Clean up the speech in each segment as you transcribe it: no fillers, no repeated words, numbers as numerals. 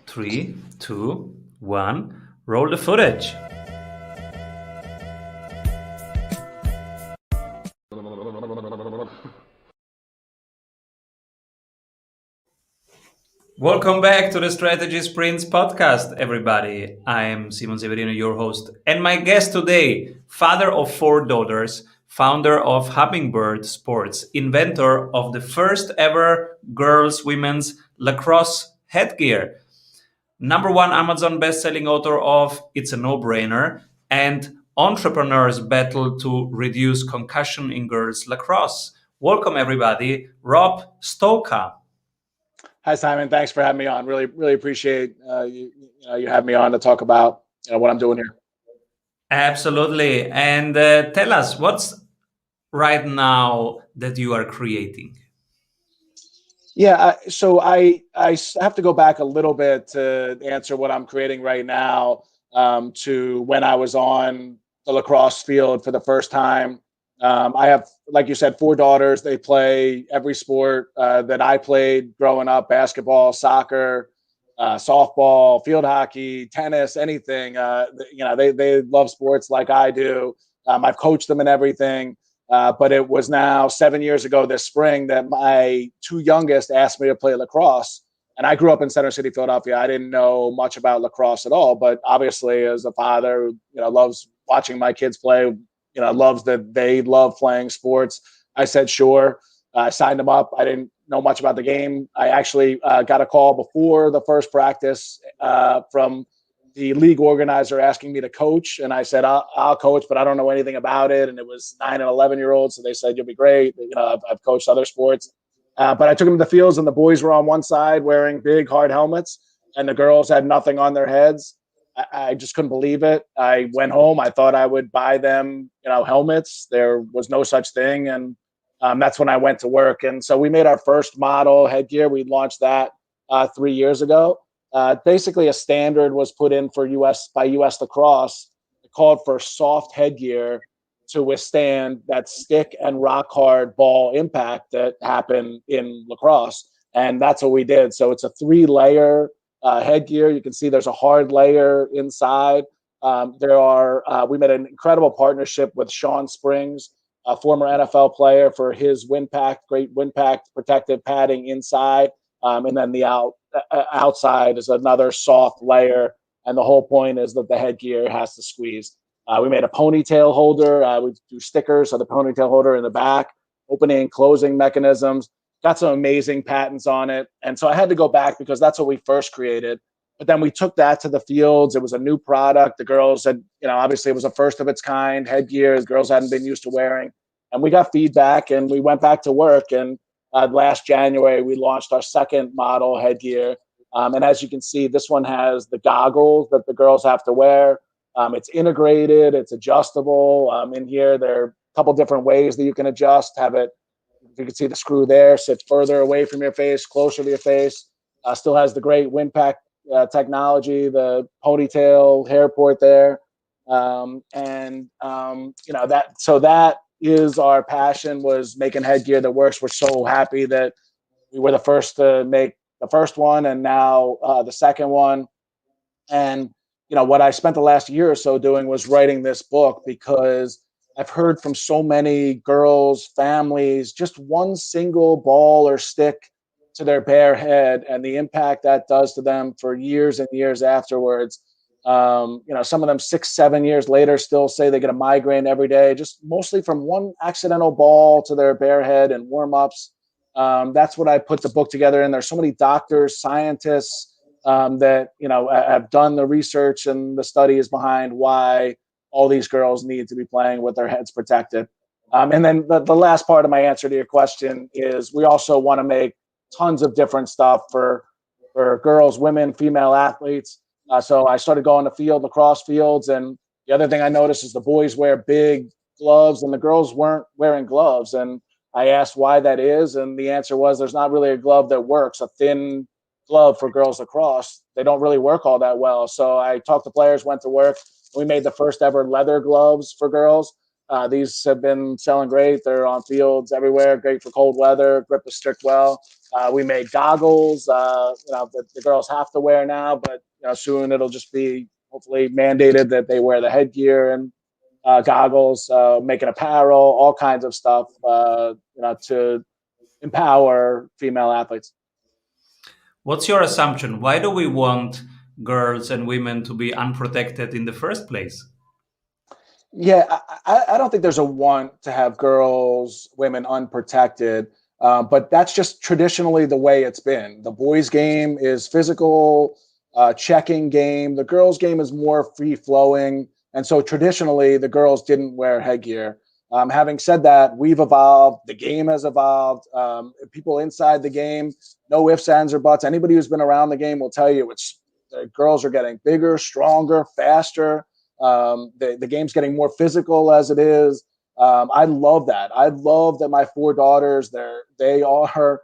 Three, two, one. Roll the footage. Welcome back to the Strategy Sprints podcast, everybody. I am Simon Severino, your host, and my guest today, father of four daughters, founder of Hummingbird Sports, inventor of the first ever girls-women's lacrosse headgear, number one Amazon best-selling author of It's a No-Brainer, and Entrepreneurs Battle to Reduce Concussion in Girls Lacrosse. Welcome, everybody. Rob Stolker. Hi, Simon. Thanks for having me on. Really appreciate you having me on to talk about what I'm doing here. Absolutely. And tell us, what's right now that you are creating? Yeah, so I have to go back a little bit to answer what I'm creating right now to when I was on the lacrosse field for the first time. I have, like you said, four daughters. They play every sport that I played growing up: basketball, soccer, softball, field hockey, tennis, anything. They love sports like I do. I've coached them in everything. But it was now 7 years ago this spring that my two youngest asked me to play lacrosse. And I grew up in Center City, Philadelphia. I didn't know much about lacrosse at all, but obviously, as a father, loves watching my kids play. Loves that they love playing sports. I said sure. I signed them up. I didn't know much about the game. I actually got a call before the first practice from the league organizer asking me to coach, and I said I'll coach, but I don't know anything about it. And it was 9 and 11-year-olds, so they said you'll be great. I've coached other sports, but I took them to the fields, and the boys were on one side wearing big hard helmets, and the girls had nothing on their heads. I just couldn't believe it. I went home. I thought I would buy them, helmets. There was no such thing, and that's when I went to work. And so we made our first model headgear. We launched that 3 years ago. Basically, a standard was put in for US Lacrosse. It called for soft headgear to withstand that stick and rock hard ball impact that happened in lacrosse, and that's what we did. So it's a 3-layer headgear. You can see there's a hard layer inside. We made an incredible partnership with Sean Springs, a former NFL player, for his great WinPact protective padding inside, and then the outside is another soft layer. And the whole point is that the headgear has to squeeze. We made a ponytail holder. We do stickers on the ponytail holder in the back, opening and closing mechanisms. Got some amazing patents on it. And so I had to go back because that's what we first created. But then we took that to the fields. It was a new product. The girls had, obviously it was a first of its kind headgear. The girls hadn't been used to wearing. And we got feedback, and we went back to work. And last January, we launched our second model headgear. And as you can see, this one has the goggles that the girls have to wear. It's integrated. It's adjustable. In here, there are a couple different ways that you can adjust. Have it, you can see the screw there, sits further away from your face, closer to your face. Still has the great WinPact technology, the ponytail hair port there. That is our passion, was making headgear that works. We're so happy that we were the first to make the first one, and now the second one. And what I spent the last year or so doing was writing this book, because I've heard from so many girls, families, just one single ball or stick to their bare head and the impact that does to them for years and years afterwards. Some of them 6-7 years later still say they get a migraine every day, just mostly from one accidental ball to their bare head and warm-ups. That's what I put the book together in. There's so many doctors, scientists that have done the research and the studies behind why all these girls need to be playing with their heads protected. And then the last part of my answer to your question is we also want to make tons of different stuff for girls, women, female athletes. So I started going to lacrosse fields, and the other thing I noticed is the boys wear big gloves and the girls weren't wearing gloves. And I asked why that is, and the answer was there's not really a glove that works. A thin glove for girls lacrosse, they don't really work all that well. So I talked to players, went to work. We made the first ever leather gloves for girls. These have been selling great. They're on fields everywhere. Great for cold weather. Grip the stick well. We made goggles. The girls have to wear now, but soon it'll just be hopefully mandated that they wear the headgear and goggles. Making apparel, all kinds of stuff. To empower female athletes. What's your assumption? Why do we want girls and women to be unprotected in the first place? Yeah, I don't think there's a want to have girls, women unprotected, but that's just traditionally the way it's been. The boys' game is physical, checking game. The girls' game is more free flowing, and so traditionally the girls didn't wear headgear. Having said that, we've evolved. The game has evolved. People inside the game, no ifs, ands, or buts. Anybody who's been around the game will tell you it's the girls are getting bigger, stronger, faster. The game's getting more physical as it is. I love that. I love that my four daughters, they are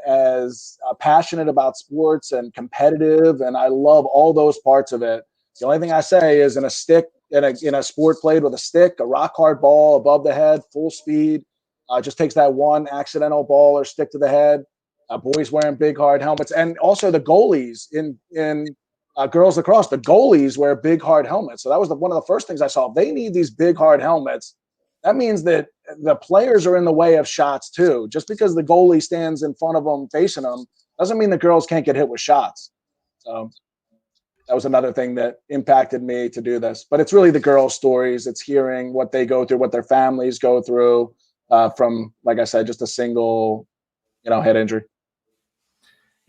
as passionate about sports and competitive, and I love all those parts of it. The only thing I say is in a sport played with a stick, a rock hard ball above the head, full speed, just takes that one accidental ball or stick to the head. Boys wearing big hard helmets, and also the goalies in girls lacrosse, the goalies wear big hard helmets. So that was one of the first things I saw. They need these big hard helmets. That means that the players are in the way of shots too. Just because the goalie stands in front of them facing them doesn't mean the girls can't get hit with shots. So that was another thing that impacted me to do this. But it's really the girls' stories. It's hearing what they go through, what their families go through from, like I said, just a single, head injury.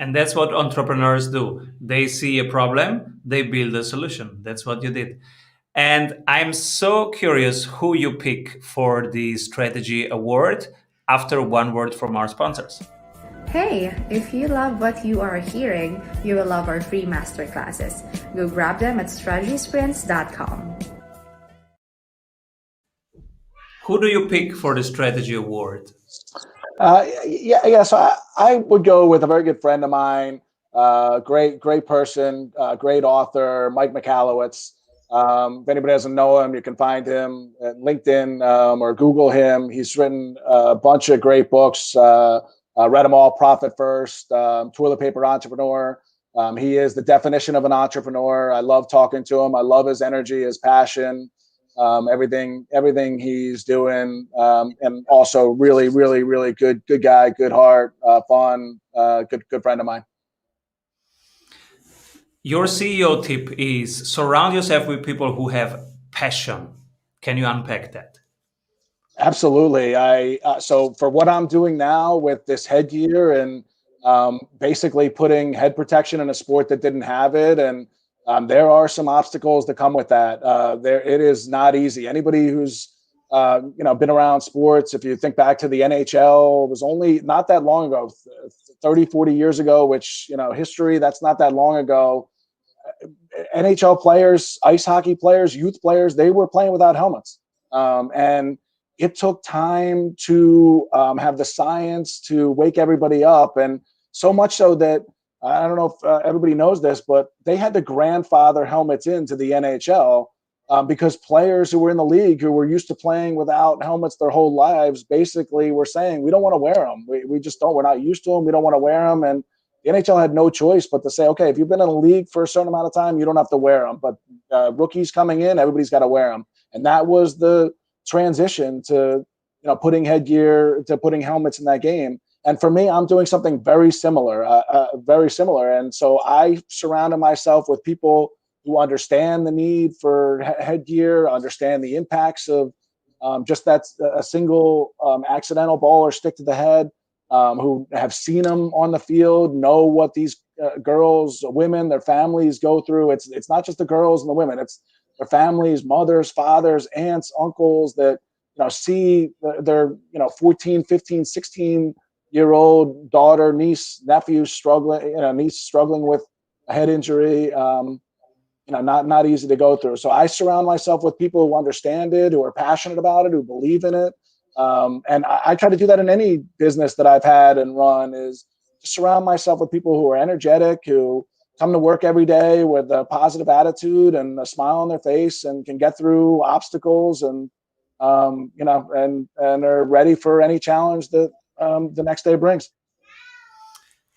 And that's what entrepreneurs do. They see a problem, they build a solution. That's what you did. And I'm so curious who you pick for the strategy award after one word from our sponsors. Hey, if you love what you are hearing, you will love our free masterclasses. Go grab them at strategysprints.com. Who do you pick for the strategy award? So I would go with a very good friend of mine, great person, great author, Mike Michalowicz. If anybody doesn't know him, you can find him at LinkedIn or Google him. He's written a bunch of great books. Read them all: Profit First, Toilet Paper Entrepreneur. He is the definition of an entrepreneur. I love talking to him. I love his energy, his passion. Everything he's doing, and also really good guy, good heart, fun, good friend of mine. Your CEO tip is surround yourself with people who have passion. Can you unpack that? Absolutely. So for what I'm doing now with this headgear and basically putting head protection in a sport that didn't have it, and there are some obstacles that come with that. It is not easy. Anybody who's been around sports, if you think back to the NHL, it was only not that long ago, 30, 40 years ago, which, history, that's not that long ago. NHL players, ice hockey players, youth players, they were playing without helmets. And it took time to have the science to wake everybody up. And so much so that I don't know if everybody knows this, but they had to grandfather helmets into the NHL because players who were in the league who were used to playing without helmets their whole lives basically were saying, we don't want to wear them. We just don't. We're not used to them. We don't want to wear them. And the NHL had no choice but to say, okay, if you've been in a league for a certain amount of time, you don't have to wear them. But rookies coming in, everybody's got to wear them. And that was the transition to putting headgear, to putting helmets in that game. And for me, I'm doing something very similar, And so I surrounded myself with people who understand the need for headgear, understand the impacts of just that's a single accidental ball or stick to the head, who have seen them on the field, know what these girls, women, their families go through. It's not just the girls and the women; it's their families, mothers, fathers, aunts, uncles that see their 14, 15, 16-year-old daughter, niece, nephew struggling with a head injury. Not easy to go through. So I surround myself with people who understand it, who are passionate about it, who believe in it. And I try to do that in any business that I've had and run, is to surround myself with people who are energetic, who come to work every day with a positive attitude and a smile on their face and can get through obstacles. And and are ready for any challenge that the next day brings.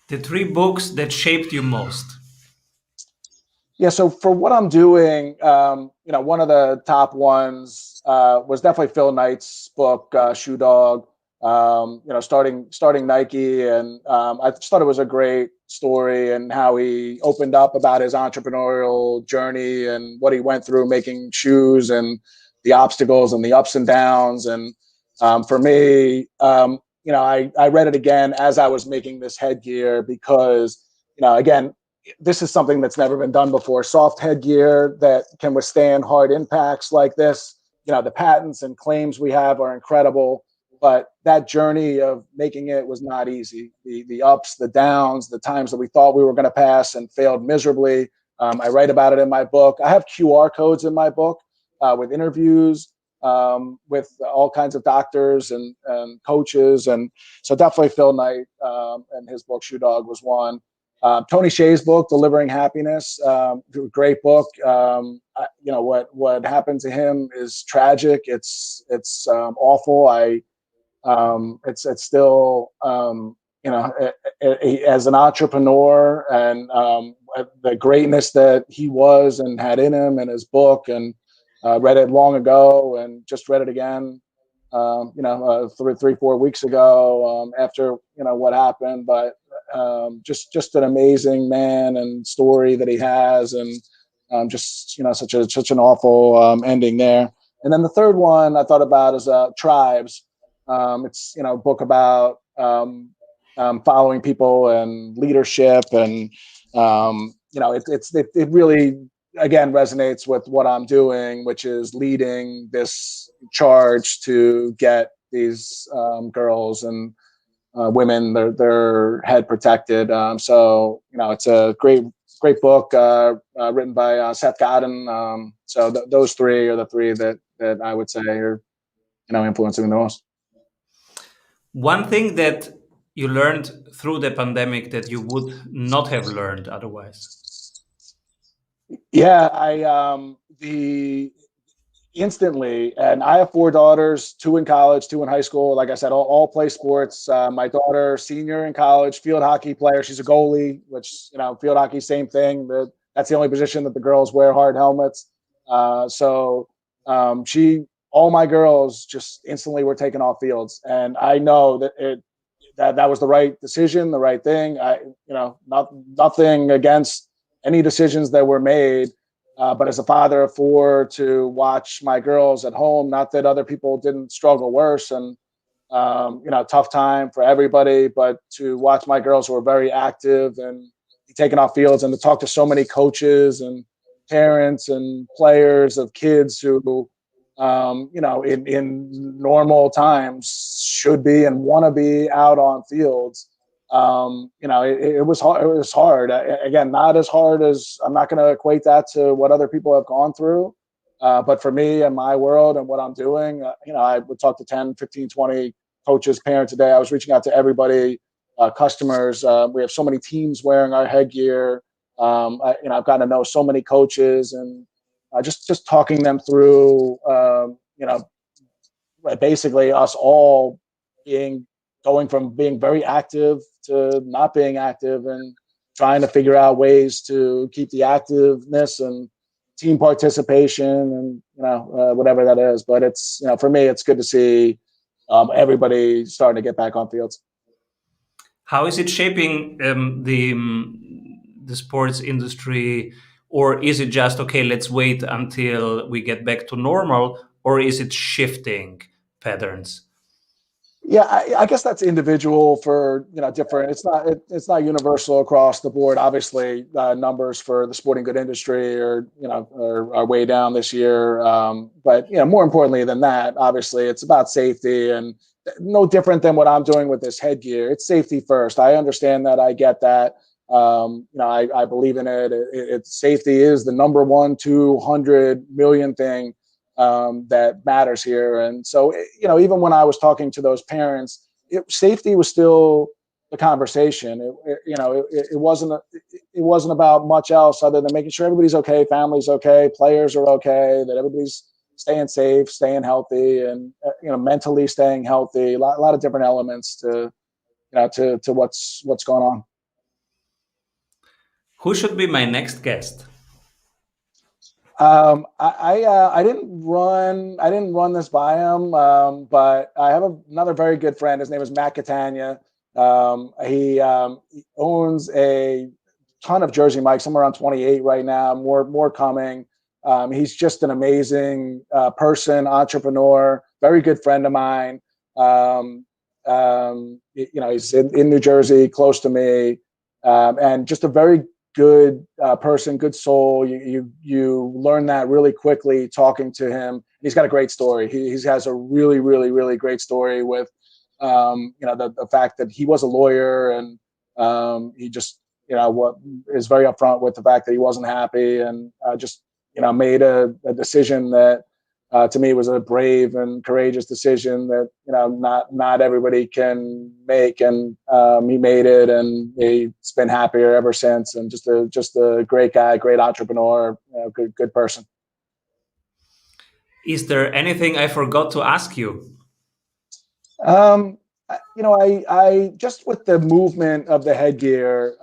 The three books that shaped you most. Yeah, so for what I'm doing, one of the top ones was definitely Phil Knight's book, Shoe Dog. Starting Nike, and I just thought it was a great story and how he opened up about his entrepreneurial journey and what he went through making shoes and the obstacles and the ups and downs. And for me, I read it again as I was making this headgear because, again, this is something that's never been done before. Soft headgear that can withstand hard impacts like this. The patents and claims we have are incredible, but that journey of making it was not easy. The ups, the downs, the times that we thought we were going to pass and failed miserably. I write about it in my book. I have QR codes in my book with interviews with all kinds of doctors and coaches. And so definitely Phil Knight and his book, Shoe Dog, was one. Tony Shay's book, Delivering Happiness, great book. What happened to him is tragic. It's awful. It's still, as an entrepreneur and the greatness that he was and had in him and his book, and read it long ago and just read it again, 4 weeks ago after, what happened. But just an amazing man and story that he has, and such an awful ending there. And then the third one I thought about is Tribes. It's a book about following people and leadership, and it really again resonates with what I'm doing, which is leading this charge to get these girls and women their head protected. So it's a great book written by Seth Godin. So those three are the three that I would say are influencing me the most. One thing that you learned through the pandemic that you would not have learned otherwise. Yeah, the instantly, and I have 4 daughters, 2 in college, 2 in high school. Like I said, all play sports. My daughter, senior in college, field hockey player. She's a goalie, which, field hockey, same thing. That's the only position that the girls wear hard helmets. All my girls just instantly were taken off fields. And I know that was the right decision, the right thing. Nothing against any decisions that were made. But as a father of 4, to watch my girls at home, not that other people didn't struggle worse, and tough time for everybody, but to watch my girls who were very active and be taken off fields, and to talk to so many coaches and parents and players of kids who, in normal times should be and want to be out on fields. It was hard. It was hard. Again, not as hard as, I'm not going to equate that to what other people have gone through. But for me and my world and what I'm doing, I would talk to 10, 15, 20 coaches, parents a day. I was reaching out to everybody, customers. We have so many teams wearing our headgear. I've gotten to know so many coaches, and just talking them through, basically us all going from being very active to not being active, and trying to figure out ways to keep the activeness and team participation and, whatever that is. But it's, for me, it's good to see everybody starting to get back on fields. How is it shaping the sports industry? Or is it just, okay, let's wait until we get back to normal? Or is it shifting patterns? Yeah, I guess that's individual for, different. It's not universal across the board. Obviously, numbers for the sporting good industry are way down this year. But more importantly than that, obviously, it's about safety, and no different than what I'm doing with this headgear. It's safety first. I understand that. I get that. I believe in it. Safety is the number 1, 200 million thing that matters here. And so, even when I was talking to those parents, safety was still the conversation. It wasn't about much else other than making sure everybody's okay, family's okay, players are okay, that everybody's staying safe, staying healthy, and mentally staying healthy. A lot of different elements to to what's going on. Who should be my next guest? I didn't run this by him, but I have another very good friend. His name is Matt Catania. He owns a ton of Jersey Mike's, somewhere around 28 right now. More coming. He's just an amazing person, entrepreneur, very good friend of mine. He's in New Jersey, close to me, and just a very good person, good soul. You learn that really quickly talking to him. He's got a great story. He has a really, really, really great story with, the fact that he was a lawyer, and he just, what is very upfront with the fact that he wasn't happy, and just, made a decision that to me was a brave and courageous decision that not everybody can make, and he made it, and he's been happier ever since, and just a great guy, great entrepreneur, good person. Is there anything I forgot to ask you? I just with the movement of the headgear.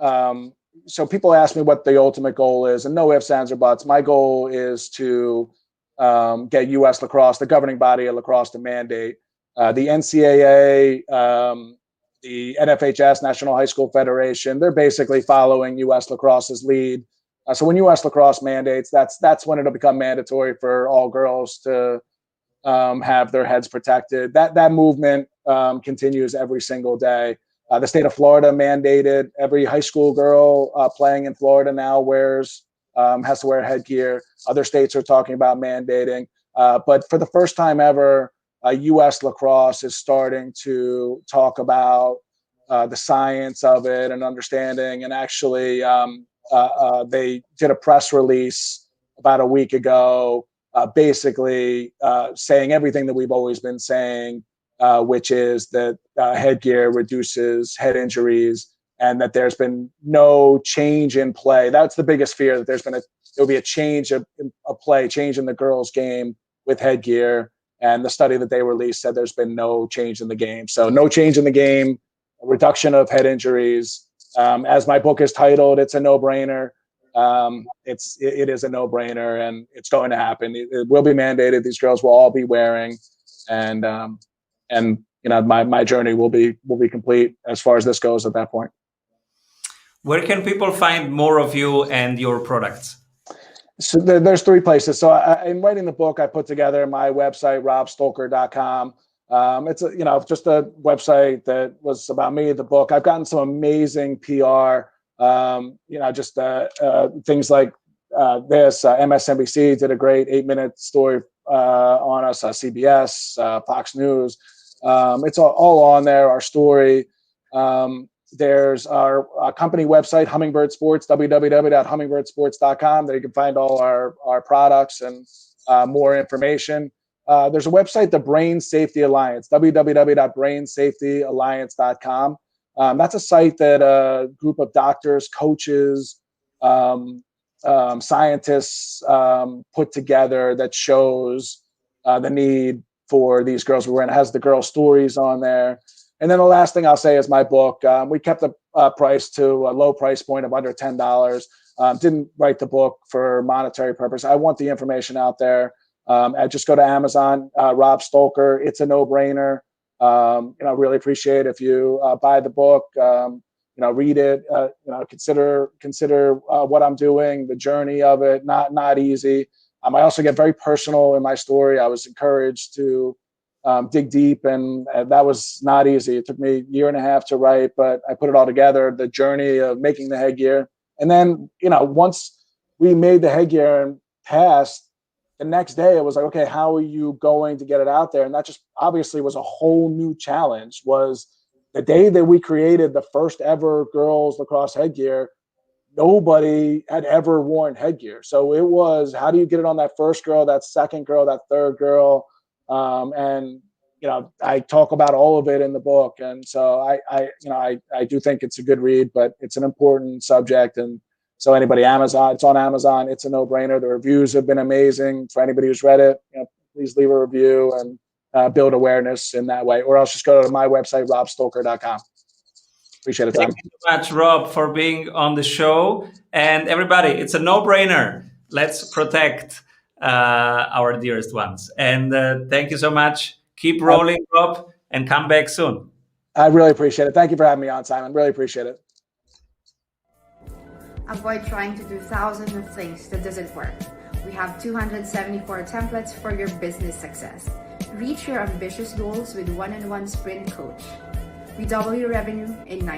So people ask me what the ultimate goal is, and no ifs, ands, or buts. My goal is to get U.S. lacrosse, the governing body of lacrosse, to mandate the NCAA, the NFHS, National High School Federation. They're basically following U.S. lacrosse's lead. So when U.S. lacrosse mandates, that's when it'll become mandatory for all girls to have their heads protected. That movement continues every single day. The state of Florida mandated every high school girl playing in Florida now has to wear headgear. Other states are talking about mandating. But for the first time ever, U.S. lacrosse is starting to talk about the science of it and understanding. And actually, they did a press release about a week ago, basically saying everything that we've always been saying, which is that headgear reduces head injuries, and that there's been no change in play. That's the biggest fear, that there'll be a change of play, change in the girls' game with headgear. And the study that they released said there's been no change in the game. So no change in the game, a reduction of head injuries. As my book is titled, it's a no-brainer. It is a no-brainer, and it's going to happen. It will be mandated. These girls will all be wearing, and my journey will be complete as far as this goes at that point. Where can people find more of you and your products? So there's three places. So in writing the book, I put together my website, robstolker.com. It's just a website that was about me, the book. I've gotten some amazing PR, things like this. MSNBC did a great 8-minute story on us, CBS, Fox News. It's all on there, our story. There's our company website, Hummingbird Sports, www.hummingbbirdsports.com. There you can find all our products and more information. There's a website, the Brain Safety Alliance, www.brainsafetyalliance.com. That's a site that a group of doctors, coaches, scientists put together that shows the need for these girls. It has the girl stories on there. And then the last thing I'll say is my book. We kept the price to a low price point of under $10. Didn't write the book for monetary purpose. I want the information out there. I just go to Amazon, Rob Stolker. It's a no-brainer. Really appreciate if you buy the book. Read it. Consider what I'm doing, the journey of it. Not easy. I also get very personal in my story. I was encouraged to dig deep, and that was not easy. It took me a year and a half to write, but I put it all together, the journey of making the headgear. And then, once we made the headgear and passed, the next day it was like, okay, how are you going to get it out there? And that just obviously was a whole new challenge. Was the day that we created the first ever girls lacrosse headgear, nobody had ever worn headgear. So it was, how do you get it on that first girl, that second girl, that third girl? And I talk about all of it in the book. And so I do think it's a good read, but it's an important subject. And so anybody, it's on Amazon. It's a no-brainer. The reviews have been amazing for anybody who's read it. please leave a review and build awareness in that way. Or else just go to my website, robstolker.com. Appreciate it, Tom. Thank you so much, Rob, for being on the show. And everybody, it's a no-brainer. Let's protect our dearest ones. And thank you so much. Keep rolling, Rob, and come back soon. I really appreciate it. Thank you for having me on, Simon. Really appreciate it. Avoid trying to do thousands of things that doesn't work. We have 274 templates for your business success. Reach your ambitious goals with one-on-one sprint coach. We double your revenue in 9